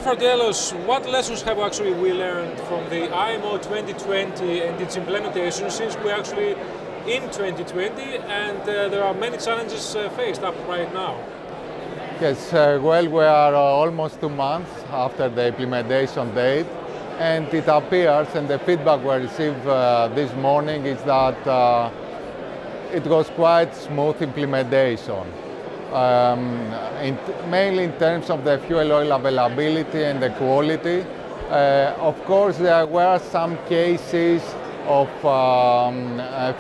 Fradelos, what lessons have actually we learned from the IMO 2020 and its implementation, since we're actually in 2020 and there are many challenges faced up right now? Yes, well, we are almost 2 months after the implementation date, and it appears, and the feedback we received this morning is that it was quite smooth implementation. Mainly in terms of the fuel oil availability and the quality. Of course, there were some cases of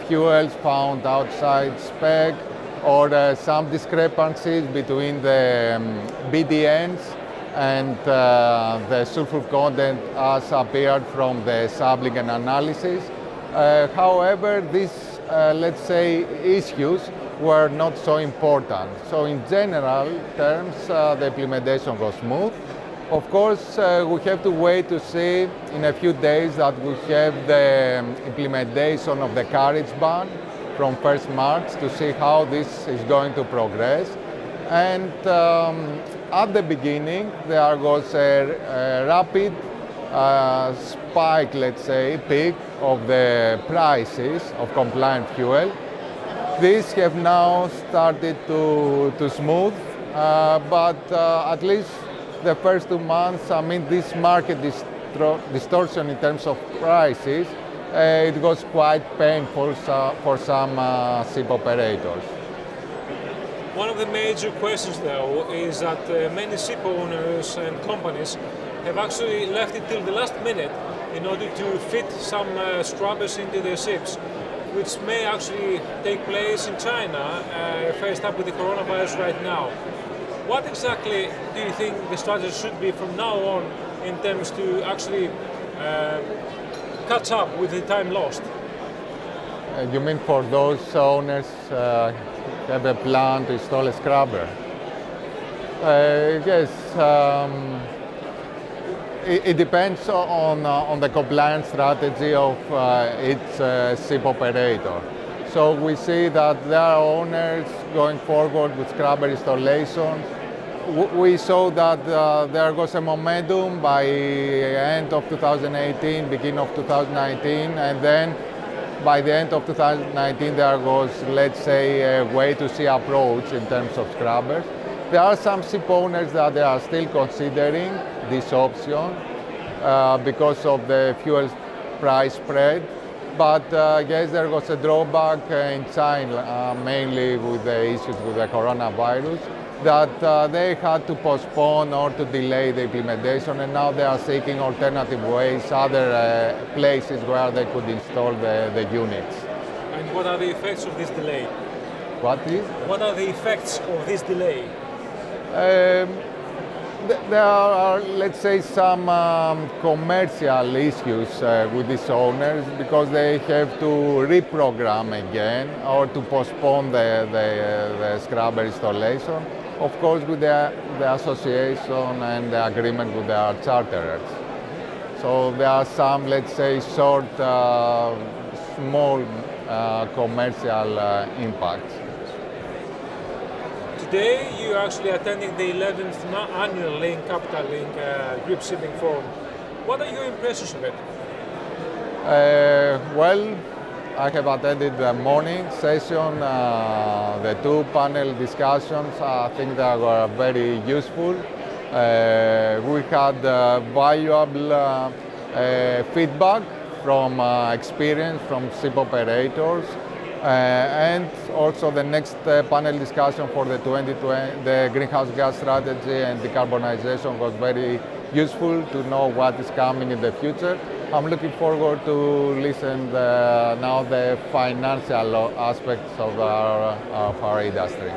fuels found outside spec, or some discrepancies between the BDNs and the sulfur content as appeared from the sampling analysis. However, these, let's say, issues were not so important. So in general terms, the implementation was smooth. Of course, we have to wait to see in a few days that we have the implementation of the carriage ban from 1st March to see how this is going to progress. And at the beginning, there was a rapid spike, let's say, peak of the prices of compliant fuel. These have now started to smooth, but at least the first 2 months, I mean, this market distortion in terms of prices, it was quite painful for some ship operators. One of the major questions, though, is that many ship owners and companies have actually left it till the last minute in order to fit some scrubbers into their ships, which may actually take place in China, faced up with the coronavirus right now. What exactly do you think the strategy should be from now on in terms to actually catch up with the time lost? You mean for those owners have a plan to install a scrubber? Yes. It depends on the compliance strategy of each ship operator. So we see that there are owners going forward with scrubber installation. We saw that there was a momentum by end of 2018, beginning of 2019, and then by the end of 2019 there was, let's say, a wait-to-see approach in terms of scrubbers. There are some ship owners that they are still considering this option because of the fuel price spread. But yes, there was a drawback in China, mainly with the issues with the coronavirus, that they had to postpone or to delay the implementation, and now they are seeking alternative ways, other places where they could install the units. And what are the effects of this delay? What is? What are the effects of this delay? There are, let's say, some commercial issues with these owners because they have to reprogram again or to postpone the scrubber installation, of course with the association and the agreement with their charterers. So there are some, let's say, short, small commercial impacts. Today you are actually attending the 11th annual Link Capital Link Group Shipping Forum. What are your impressions of it? Well, I have attended the morning session, the 2 panel discussions. I think they were very useful. We had valuable feedback from experience from ship operators. And also the next panel discussion for the 2020, the greenhouse gas strategy and decarbonization was very useful to know what is coming in the future. I'm looking forward to listen now the financial aspects of our industry.